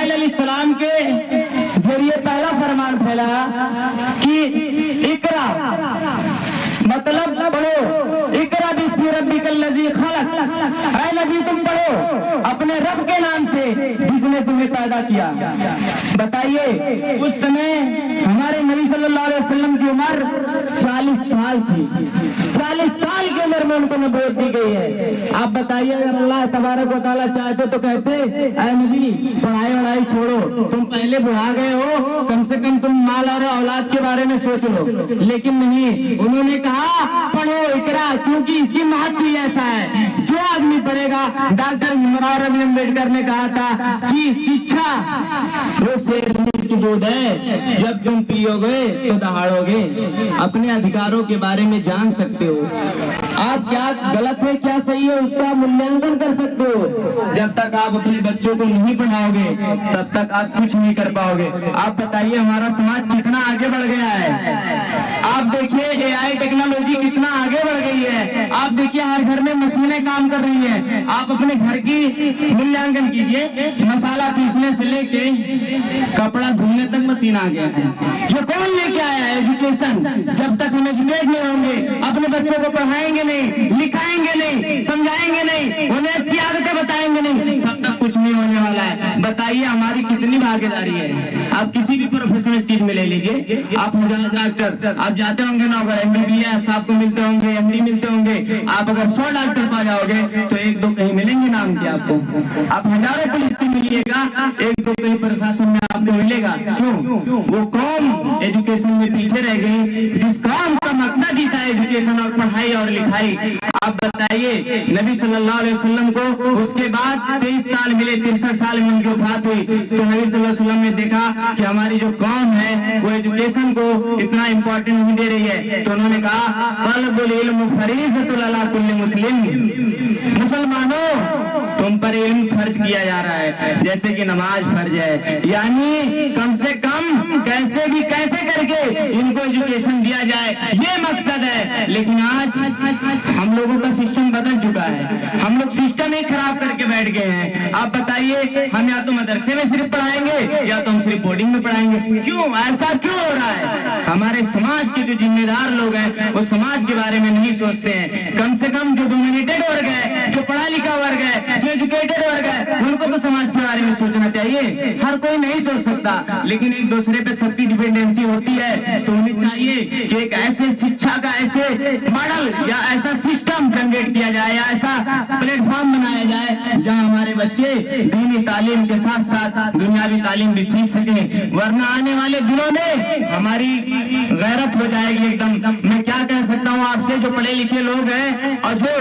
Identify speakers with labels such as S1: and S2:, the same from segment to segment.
S1: जिब्राइल अलैहिस्सलाम के जरिए पहला फरमान फैला कि इकरा, मतलब पढ़ो, इकरा बिस्मि रब्बिकल लज़ी खलक, ऐ नबी तुम पढ़ो अपने रब के नाम से जिसने तुम्हें पैदा किया। बताइए उस समय हमारे नबी सल्लल्लाहु अलैहि वसल्लम की उम्र 40 साल थी। 40 साल की उम्र में उनको नबूवत दी गई है। आप बताइए अगर अल्लाह तबारक व तआला चाहते तो कहते ऐ नबी पढ़ाई वढ़ाई छोड़ो, तुम पहले बुढ़ा गए हो, कम से कम तुम माल और औलाद के बारे में सोच लो। लेकिन नहीं, उन्होंने कहा पढ़ो इकरा, क्योंकि इसकी महत्व ही ऐसा है। जो आदमी पढ़ेगा, डॉक्टर भीमराव अम्बेडकर ने कहा था कि शिक्षा वो शेर की दूध है, जब तुम पियोगे तो दहाड़ोगे। अपने अधिकारों के बारे में जान सकते हो, आप क्या गलत है क्या सही है उसका मूल्यांकन कर सकते हो। जब तक आप अपने बच्चों को नहीं पढ़ाओगे तब तक आप कुछ नहीं कर पाओगे। आप बताइए हमारा समाज कितना आगे बढ़ गया है। आप देखिए एआई टेक्नोलॉजी कितना आगे बढ़ गई है। आप देखिए हर घर में मशीनें काम कर रही हैं। आप अपने घर की मूल्यांकन कीजिए, मसाला पीसने से लेके कपड़ा धुलने तक मशीन आ गया है। ये कौन लेके आया है एजुकेशन? जब तक हम एजुकेट नहीं होंगे, अपने बच्चों को पढ़ाएंगे नहीं, लिखाएंगे नहीं, समझाएंगे नहीं, उन्हें अच्छी आदतें बताएंगे नहीं, तब तक कुछ नहीं होने वाला है। बताइए हमारी कितनी भागीदारी है। आप किसी भी प्रोफेशनल चीज में ले लीजिए, आप डॉक्टर, आप जाते होंगे ना, अगर MBBS आपको मिलते होंगे, MD मिलते होंगे, आप अगर 100 डॉक्टर पा जाओगे तो 1-2 कहीं मिलेंगे नाम के आपको। आप हजारों पुलिस से मिलिएगा, 1-2 कहीं प्रशासन में आपको मिलेगा। क्यों? वो कौम एजुकेशन में पीछे रह गई, जिस कौम का मकसद ही था एजुकेशन और पढ़ाई और लिखाई। आप बताइए नबी सल्लल्लाहु अलैहि वसल्लम को उसके बाद 23 साल मिले, 63 साल में उनकी वफात हुई। तो नबी सल्लल्लाहु अलैहि वसल्लम ने देखा कि हमारी जो कौम है वो एजुकेशन को इतना इम्पोर्टेंट नहीं दे रही है। तो उन्होंने कहा तलबुल इल्म फरीज़तुन अला कुल्ली मुस्लिम, मुसलमानों तुम पर इल्म फर्ज किया जा रहा है जैसे कि नमाज फर्ज है। यानी कम से कम कैसे भी कैसे करके इनको एजुकेशन दिया जाए, ये मकसद है। लेकिन आज हम लोगों का सिस्टम बदल चुका है, हम लोग सिस्टम ही खराब करके बैठ गए हैं। आप बताइए हम या तो मदरसे में सिर्फ पढ़ाएंगे या तो हम सिर्फ बोर्डिंग में पढ़ाएंगे। क्यों ऐसा क्यों हो रहा है? हमारे समाज के जो जिम्मेदार लोग हैं वो समाज के बारे में नहीं सोचते हैं। कम से कम जो डोमिनेटेड वर्ग है, जो पढ़ा लिखा वर्ग है, जो एजुकेटेड वर्ग है, उनको तो समाज के बारे में सोचना चाहिए। हर कोई नहीं सोच सकता, लेकिन एक दूसरे पे सबकी डिपेंडेंसी होती है। तो उन्हें चाहिए कि एक ऐसे शिक्षा का ऐसे मॉडल या ऐसा सिस्टम जनरेट किया जाए या ऐसा प्लेटफॉर्म बनाया जाए जहां हमारे बच्चे दीनी तालीम के साथ साथ दुनियावी तालीम भी सीख सके। वरना आने वाले दिनों में हमारी गैरत हो जाएगी एकदम। मैं क्या कह सकता हूँ आपसे, जो पढ़े लिखे लोग हैं और जो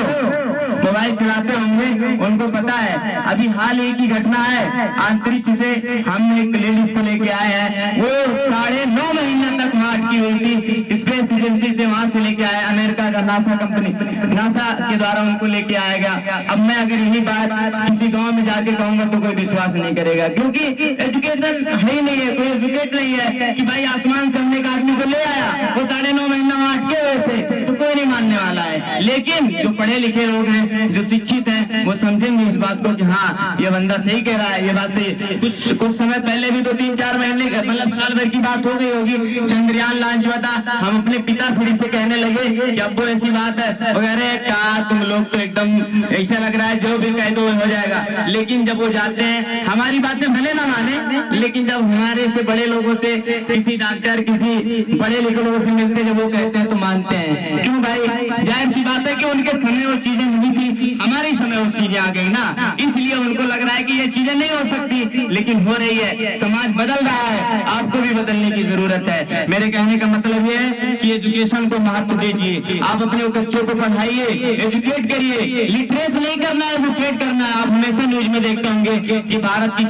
S1: मोबाइल चलाते होंगे उनको पता है। अभी हाल ही की घटना है, अंतरिक्ष से हम एक लेडीज को लेके आए हैं, वो 9.5 महीने तक वहाँ अटकी हुई थी। स्पेस एजेंसी से वहां से लेके आया, अमेरिका का नासा कंपनी, नासा के द्वारा उनको लेके आया गया। अब मैं अगर यही बात किसी गांव में जाके कहूंगा तो कोई विश्वास नहीं करेगा, क्योंकि एजुकेशन है ही नहीं है, कोई एजुकेट नहीं है कि भाई आसमान से हमने एक आदमी को ले आया, वो 9.5 महीना वहां अटके हुए थे, तो कोई नहीं मानने वाला है। लेकिन जो पढ़े लिखे लोग हैं, जो शिक्षित हैं, वो समझेंगे इस बात को कि हाँ ये बंदा सही कह रहा है, ये बात सही। कुछ समय पहले भी 2-3-4 महीने मतलब साल भर की बात हो गई होगी, चंद्रयान लॉन्च हुआ था। हम अपने पिताश्री से कहने लगे कि अब वो ऐसी बात है, वगैरह कहा तुम लोग तो एकदम ऐसा लग रहा है जो भी कह दो हो जाएगा। लेकिन जब वो जाते हैं, हमारी बातें भले ना माने, लेकिन जब हमारे से बड़े लोगों से, किसी डॉक्टर, किसी पढ़े लिखे लोगों से मिलते, जब वो कहते हैं तो मानते हैं। क्यों भाई? जाहिर सी बात है कि उनके समय वो चीजें नहीं थी, हमारे समय वो चीजें आ गई ना, इसलिए उनको लग रहा है कि ये चीजें नहीं हो सकती, लेकिन हो रही है। समाज बदल रहा है, आपको भी बदलने की जरूरत है। मेरे कहने का मतलब ये है कि एजुकेशन को महत्व दीजिए, आप अपने बच्चों को पढ़ाइए, एजुकेट करिए। लिटरेट नहीं करना है, एजुकेट करना है। आप हमेशा न्यूज में देखते होंगे कि भारत की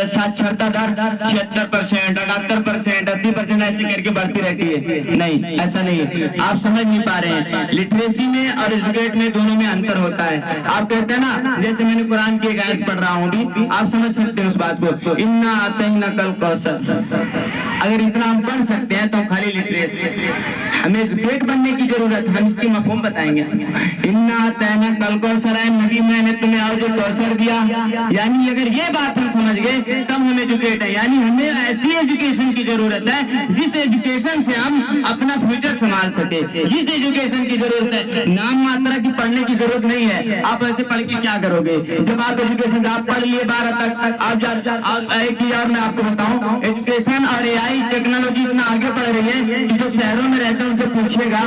S1: साक्षरता दर 76%, 78%, 80% ऐसे करके बढ़ती रहती है। नहीं, ऐसा नहीं है। आप समझ नहीं पा रहे हैं, लिटरेसी में और एजुकेट में दोनों में अंतर होता है। आप कहते हैं ना, जैसे मैंने कुरान की एक आयत पढ़ रहा हूँ भी, आप समझ सकते हैं उस बात को। इन्ना आतैना कल कौसर, अगर इतना हम पढ़ सकते हैं तो खाली लिटरेसी हमें एजुकेट बनने की जरूरत है। हम इसकी मफहूम बताएंगे। इन्ना तैना कल कौसर है नबी, मैंने तुम्हें आज जो कौसर दिया, यानी अगर ये बात हम समझ गए तब हम एजुकेट है। यानी हमें ऐसी एजुकेशन की जरूरत है जिस एजुकेशन से हम अपना फ्यूचर संभाल सके। जिस एजुकेशन की जरूरत है, नाम मात्रा की पढ़ने की जरूरत नहीं है। आप ऐसे पढ़ के क्या करोगे? जब आप एजुकेशन आप पढ़ लिए 12 तक, आप एक चीज और मैं आपको बताऊं, एजुकेशन और एआई टेक्नोलॉजी इतना आगे बढ़ रही है कि जो शहरों में रहते हैं उनसे पूछिएगा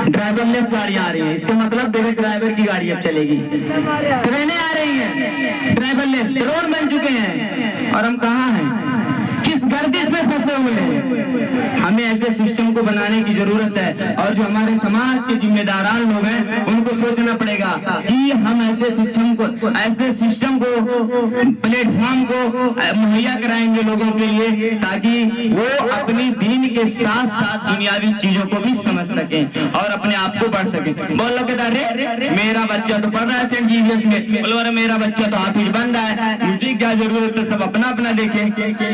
S1: ड्राइवरलेस गाड़ी आ रही है। इसका मतलब बगैर ड्राइवर की गाड़ी अब चलेगी। ट्रेनें आ रही हैं ड्राइवरलेस, रोड बन चुके हैं, और हम कहाँ हैं? किस गर्दिश में फंसे हुए हैं? हमें ऐसे सिस्टम को बनाने की जरूरत है, और जो हमारे समाज के जिम्मेदारान लोग हैं उनको सोचना पड़ेगा कि हम ऐसे सिस्टम को प्लेटफॉर्म को मुहैया कराएंगे लोगों के लिए, ताकि वो अपनी दीन के साथ साथ दुनियावी चीजों को भी समझ सकें और अपने आप को बढ़ सकें। बोल लो कहता रे मेरा बच्चा तो पढ़ रहा है सेंट जीवियस में, बोलो अरे मेरा बच्चा तो हाफिज बन रहा है, मुझे क्या जरूरत है? सब अपना अपना देखें।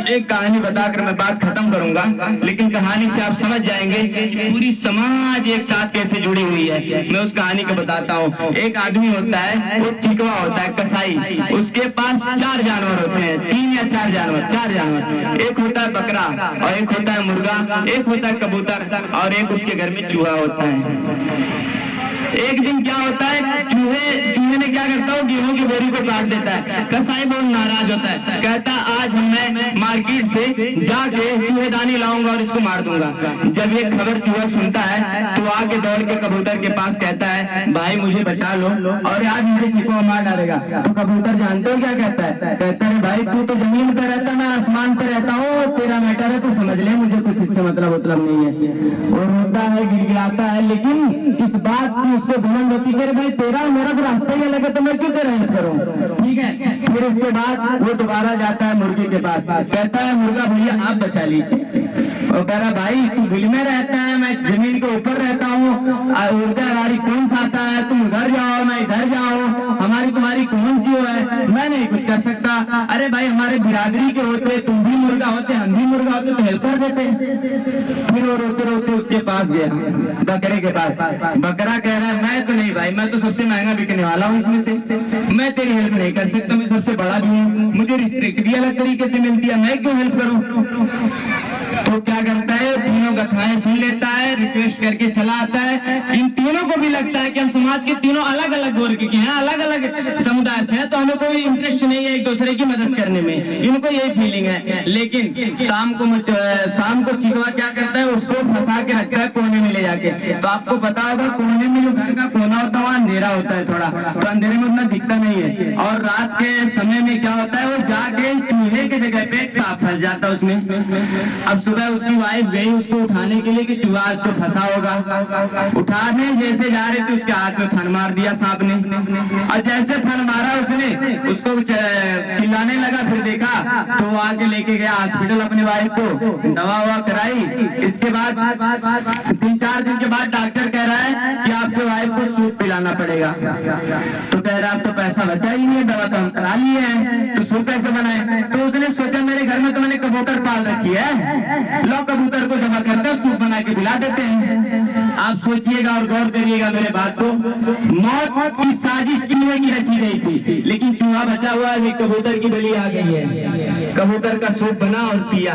S1: एक कहानी बताकर मैं बात खत्म करूंगा, लेकिन कहानी से आप समझ जाएंगे कि पूरी समाज एक साथ कैसे जुड़ी हुई है। मैं उस कहानी को बताता हूँ। एक आदमी होता है, वो चिकवा होता है, कसाई, उसके पास 4 जानवर होते हैं, 3 या 4 जानवर। एक होता है बकरा, और एक होता है मुर्गा, एक होता है कबूतर, और एक उसके घर में चूहा होता है। एक दिन क्या होता है, चूहे ने क्या करता है, गेहूं की बोरी को काट देता है। कसाई बहुत नाराज होता है, कहता है आज मैं मार्केट से जाके चूहेदानी लाऊंगा और इसको मार दूंगा। जब ये खबर चूहा सुनता है तो आके दौड़ के कबूतर के पास कहता है भाई मुझे बचा लो, और आज मुझे चिपवा मार डालेगा। तो कबूतर जानते हो क्या कहता है? कहता है भाई तू तो जमीन पे रहता, मैं आसमान पे रहता हूँ, तेरा मैटर है तो समझ ले, मुझे कुछ इससे मतलब नहीं है। और रोता है, गिड़गिड़ाता है, लेकिन इस बात की उसको बुलंद होती है भाई तेरा मेरा तो रास्ता ही अलग है, तो मैं क्यों तेरा हेल्प करूं? ठीक है। फिर इसके बाद वो दोबारा जाता है मुर्गे के पास, कहता है मुर्गा भैया आप बचा लीजिए। और कह रहा भाई तू बिल में रहता है, मैं जमीन के ऊपर रहता हूँ, उड़ता गाड़ी कौन सा आता है, तुम उधर जाओ मैं इधर जाऊँ, हमारी तुम्हारी कौन सी वो है, मैं नहीं कुछ कर सकता। अरे भाई हमारे बिरादरी के होते, तुम भी मुर्गा होते, हम भी मुर्गा होते तो हेल्प कर देते। फिर वो रोते रोते उसके पास गया, बकरे के पास। बकरा कह रहा है मैं तो नहीं भाई, मैं तो सबसे महंगा बिकने वाला हूँ इसमें से, मैं तेरी हेल्प नहीं कर सकता, मैं सबसे बड़ा भी हूँ, मुझे रिस्पेक्ट भी अलग तरीके से मिलती है, मैं क्यों हेल्प करूँ? तो क्या करता है, तीनों कथाएं सुन लेता है, रिक्वेस्ट करके चला आता है। इन तीनों को भी लगता है कि हम समाज के तीनों अलग अलग वर्ग के हैं, अलग अलग समुदाय से हैं, तो हमें कोई इंटरेस्ट नहीं है एक दूसरे की मदद करने में, इनको यही फीलिंग है। लेकिन शाम को चिकवा क्या करता है, उसको फंसा के रखता है कोने में ले जाके। तो आपको पता होगा कोने में जो घर का कोना होता है वहाँ अंधेरा होता है थोड़ा, तो अंधेरे में उतना दिखता नहीं है। और रात के समय में क्या होता है, वो जाके चूहे की जगह पे एक सांप फंस जाता है उसमें। अब सुबह उसकी वाइफ गई उसको उठाने के लिए कि चूहा उसको फंसा होगा। उठाने जैसे जा रहे थे उसके हाथ में फन मार दिया सांप ने, और जैसे फन मारा उसने उसको चिल्लाने लगा। फिर देखा तो वो आके लेके गया हॉस्पिटल अपने वाइफ को, दवा ववा कराई। इसके बाद 3-4 दिन के बाद डॉक्टर कह रहा है कि आपके वाइफ को सूप पिलाना पड़ेगा। तो कह रहा अब तो पैसा बचा ही नहीं है, दवा तो हम करा लिए हैं, तो सूप कैसे बनाए? तो उसने सोचा मेरे घर में तो मैंने कबूतर पाल रखी है, लो कबूतर को जमा करते हैं सूप बना के पिला देते हैं। आप सोचिएगा और गौर करिएगा मेरे बात को, मौत की साजिश चूहे की रची गई थी, लेकिन चूहा बचा हुआ है, कबूतर की बलि आ गई है। कबूतर का सूप बना और पिया।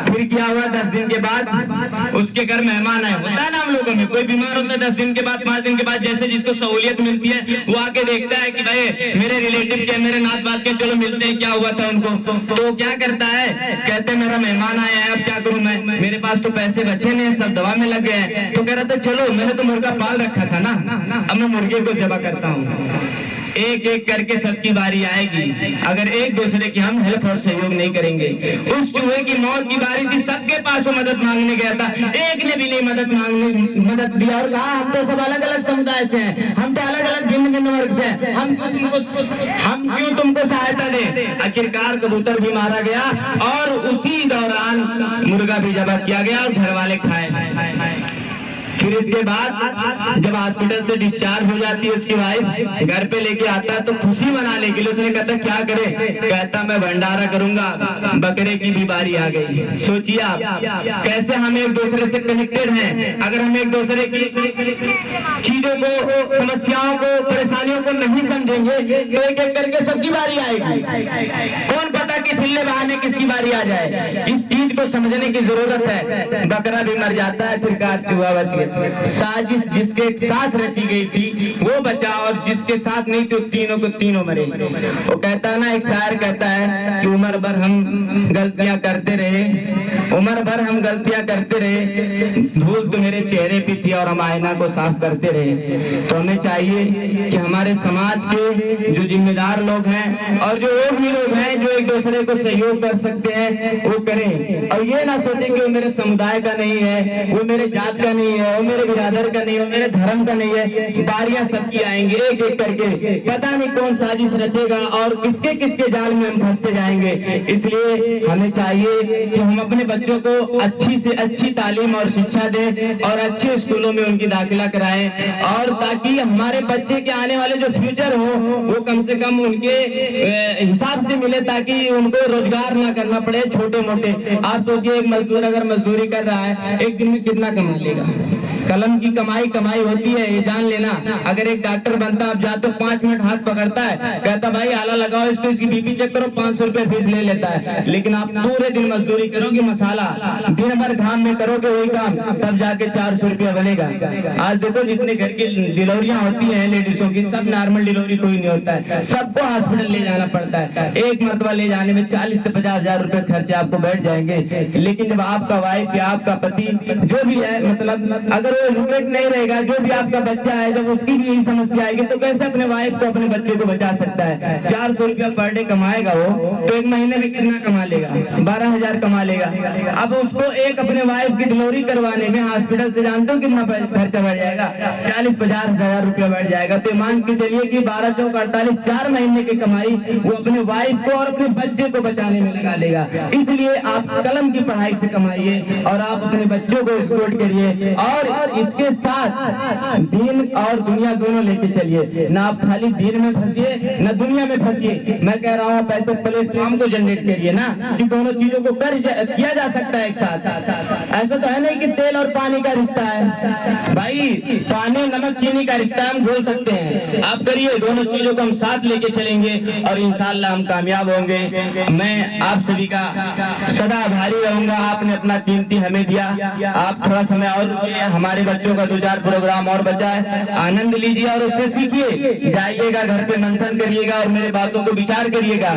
S1: फिर क्या हुआ, 10 दिन के बाद उसके घर मेहमान आए। होता है ना हम लोगों में, कोई बीमार होता है 10 दिन के बाद 5 दिन के बाद, जैसे जिसको सहूलियत मिलती है वो आके देखता है कि भाई मेरे रिलेटिव के, मेरे नात बात के, चलो मिलते हैं, क्या हुआ था उनको। तो क्या करता है, कहते मेरा मेहमान आया है, अब क्या करूं मैं, मेरे पास तो पैसे बचे नहीं, सब दवा में लग गए हैं। तो कह रहा था चलो मैंने तो मुर्गा पाल रखा था ना, अब मैं मुर्गे को ज़बह करता हूँ। एक एक करके सबकी बारी आएगी अगर एक दूसरे की हम हेल्प और सहयोग नहीं करेंगे। उस चूहे की मौत की बारी थी, सबके पास वो मदद मांगने गया था, एक ने भी नहीं मदद दिया और कहा हम तो सब अलग अलग समुदाय से हैं, हम तो अलग अलग भिन्न भिन्न वर्ग से हैं, हम क्यों तुमको सहायता दें। आखिरकार कबूतर भी मारा गया और उसी दौरान मुर्गा भी ज़बह किया गया और घर वाले खाए।
S2: फिर इसके बाद जब हॉस्पिटल से डिस्चार्ज हो जाती है उसकी वाइफ, घर पे लेके आता है तो खुशी मनाने के लिए उसने कहता क्या करे, कहता मैं भंडारा करूंगा, बकरे की भी बारी आ गई। सोचिए आप कैसे हम एक दूसरे से कनेक्टेड हैं। अगर हम एक दूसरे की चीजों को, समस्याओं को, परेशानियों को नहीं समझेंगे तो एक एक करके सबकी बारी आएगी। कौन पता किस हिल्ले बहाने किसकी बारी आ जाए। इस चीज को समझने की जरूरत है। बकरा भी मर जाता है, फिर कार चूहा बच गया। साजिश जिसके साथ रची गई थी वो बचा, और जिसके साथ नहीं थी तीनों को तीनों मरे। वो कहता है ना, एक शायर कहता है कि उम्र भर हम गलतियां करते रहे, उम्र भर हम गलतियां करते रहे, धूल तो मेरे चेहरे पे थी और हम आईना को साफ करते रहे। तो हमें चाहिए कि हमारे समाज के जो जिम्मेदार लोग हैं और जो और भी लोग हैं जो एक दूसरे को सहयोग कर सकते हैं वो करें, और ये ना सोचे कि वो मेरे समुदाय का नहीं है, वो मेरे जात का नहीं है, वो मेरे बिरादर का नहीं है, वो मेरे धर्म का नहीं है। बारियां सबकी आएंगी एक एक करके, पता नहीं कौन साजिश रचेगा और किसके किसके जाल में हम फंसते जाएंगे। इसलिए हमें चाहिए कि हम अपने बच्चों को अच्छी से अच्छी तालीम और शिक्षा दें और अच्छे स्कूलों में उनकी दाखिला कराएं, और ताकि हमारे बच्चे के आने वाले जो फ्यूचर हो वो कम से कम उनके हिसाब से मिले, ताकि उनको रोजगार ना करना पड़े छोटे मोटे। आप सोचिए एक मजदूर अगर मजदूरी कर रहा है एक दिन में कितना कमा लेगा। कलम की कमाई होती है, ये जान लेना। अगर एक डॉक्टर बनता, आप जाते हो 5 मिनट हाथ पकड़ता है, कहता भाई आला लगाओ इसको, इसकी बीपी चेक करो, 500 रुपए फीस ले लेता है। लेकिन आप पूरे दिन मजदूरी करोगे, मसाला दिन भर घाम में करोगे वही काम, तब जाके 400 रुपया बनेगा। आज देखो जितने घर की डिलीवरियां होती है लेडीजों की, सब नॉर्मल डिलीवरी कोई नहीं होता है, सबको हॉस्पिटल ले जाना पड़ता है। एक मरतबा ले जाने में 40 से 50 हजार रुपए खर्चे आपको बैठ जाएंगे। लेकिन जब आपका वाइफ या आपका पति जो भी है, मतलब अगर वो एजुकेट नहीं रहेगा, जो भी आपका बच्चा है, जब उसकी भी यही समस्या आएगी तो कैसे अपने वाइफ को, अपने बच्चे को बचा सकता है। 400 रुपया पर डे कमाएगा वो, तो एक महीने में कितना कमा लेगा? 12,000 कमा लेगा। अब उसको एक अपने वाइफ की डिलीवरी करवाने में हॉस्पिटल से जानते हो कितना खर्चा बढ़ जाएगा? 40-50 हजार रुपया बढ़ जाएगा। तो मान के चलिए कि 12 चौक 48, 4 महीने की कमाई वो अपने वाइफ को और अपने बच्चे को बचाने में लगा लेगा। इसलिए आप कलम की पढ़ाई से कमाइए और आप अपने बच्चों को सपोर्ट करिए, और इसके साथ दीन और दुनिया दोनों लेके चलिए। ना आप खाली दीन में फंसिए ना दुनिया में फंसिए। मैं कह रहा हूँ पैसे प्लेटफॉर्म को जनरेट करिए ना, कि दोनों चीजों को किया जा सकता है एक साथ। ऐसा तो है नहीं कि तेल और पानी का रिश्ता है भाई, पानी नमक चीनी का रिश्ता हम घोल सकते हैं। आप करिए, दोनों चीजों को हम साथ लेके चलेंगे और इंशाअल्लाह हम कामयाब होंगे। मैं आप सभी का सदा आभारी रहूंगा, आपने अपना कीमती हमें दिया। आप थोड़ा समय और रुकिए, हमारे बच्चों का 2-4 प्रोग्राम और बचा है, आनंद लीजिए और उससे सीखिए। जाइएगा घर पे मंथन करिएगा और मेरे बातों को विचार करिएगा।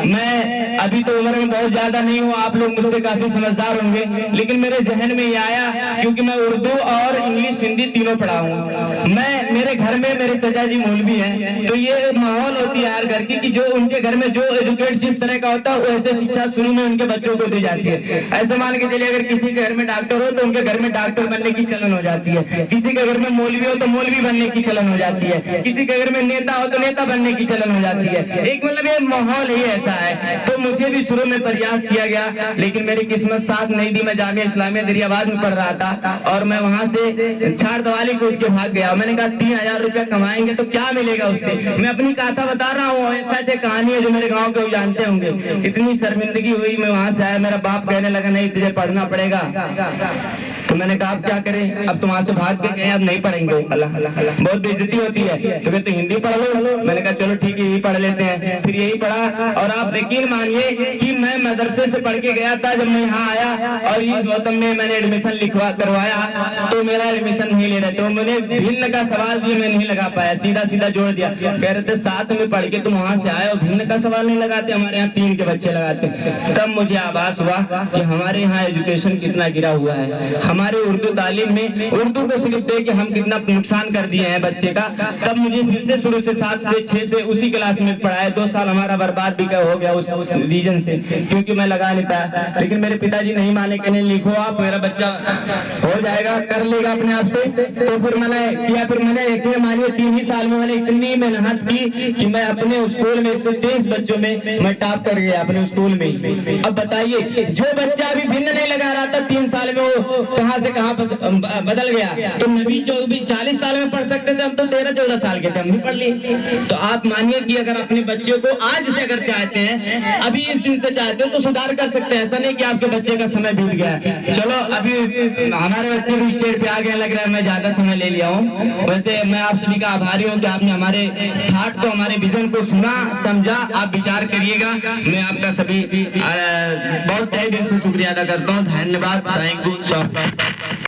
S2: मैं अभी तो उम्र में बहुत ज्यादा नहीं हूँ, आप लोग मुझसे काफी समझदार होंगे, लेकिन मेरे जहन में ये आया क्योंकि मैं उर्दू और इंग्लिश हिंदी तीनों पढ़ा हूँ। मैं मेरे घर में मेरे चाचा जी मौलवी हैं, तो ये माहौल होती है हर घर की कि जो उनके घर में जो एजुकेट जिस तरह का होता है वैसे शिक्षा शुरू में उनके बच्चों को दी जाती है। ऐसे मान के चलिए अगर किसी के घर में डॉक्टर हो तो उनके घर में डॉक्टर बनने की चलन हो जाती है, किसी के घर में मौलवी हो तो मौलवी बनने की चलन हो जाती है, किसी के घर में नेता हो तो नेता बनने की चलन हो जाती है। एक मतलब ये माहौल ही ऐसा है। तो मुझे भी शुरू में प्रयास किया गया, लेकिन मेरी किस्मत साथ नहीं दी। मैं जामिया इस्लामिया दरियाबाद में पढ़ रहा था और मैं वहां से छाड़ दवाली कूद के भाग गया। मैंने कहा 3,000 रुपया कमाएंगे तो क्या मिलेगा उससे। मैं अपनी कथा बता रहा हूँ, ऐसा कहानी है जो मेरे गाँव के जानते होंगे। इतनी शर्मिंदगी हुई, मैं वहां से आया, मेरा बाप कहने लगा नहीं तुझे पढ़ना पड़ेगा। तो मैंने कहा अब क्या करें, अब तो वहां से भाग के गए, अब नहीं पढ़ेंगे, बहुत बेइज्जती होती है। तो कहते हिंदी पढ़ लो। मैंने कहा चलो ठीक है यही पढ़ लेते हैं। फिर यही पढ़ा और आप यकीन मानिए कि मैं मदरसे से पढ़ के गया था, जब मैं यहाँ आया और ये गौतम में मैंने एडमिशन करवाया तो मेरा एडमिशन नहीं ले रहे, तो मैंने भिन्न का सवाल दिया, मैं नहीं लगा पाया, सीधा सीधा जोड़ दिया। कह रहे थे साथ में पढ़ के तुम वहां से आए और भिन्न का सवाल नहीं लगाते, हमारे यहाँ 3 के बच्चे लगाते। तब मुझे आभास हुआ कि हमारे यहाँ एजुकेशन कितना गिरा हुआ है। हमारे उर्दू तालीम में उर्दू को सिर्फ दे के हम कितना नुकसान कर दिए हैं बच्चे का। तब मुझे फिर से शुरू से 7 से 6 से उसी क्लास में पढ़ाया। 2 साल हमारा बर्बाद भी हो गया उस रीजन से, क्योंकि मैं लगा नहीं पाया। लेकिन मेरे पिताजी नहीं माने, कहने लिखो आप, मेरा बच्चा हो जाएगा, कर लेगा अपने आप से। तो फिर मैंने किया, फिर मैंने यकीन मानिए 3 ही साल में मैंने इतनी मेहनत की कि मैं अपने स्कूल में 123 बच्चों में मैं टॉप कर गया अपने स्कूल में। अब बताइए जो बच्चा अभी भिन्न नहीं लगा रहा था 3 साल में, वो कहां से कहां बदल गया। तो नबी 40 साल में पढ़ सकते थे, हम तो 13-14 साल के थे, हम भी पढ़ लिए। तो आप मानिए कि अगर अपने बच्चों को आज से अगर चाहते हैं, अभी इस दिन से चाहते हो, तो सुधार कर सकते हैं। ऐसा नहीं कि आपके बच्चे का समय बीत गया है। चलो अभी हमारे बच्चे भी स्टेज पे आ गए, लग रहा है मैं ज्यादा समय ले लिया हूँ। वैसे मैं आप सभी का आभारी हूँ कि आपने हमारे थाट को, हमारे विजन को सुना, समझा। आप विचार करिएगा। मैं आपका सभी बहुत तहे दिल से शुक्रिया अदा करता हूँ। धन्यवाद। Thank you.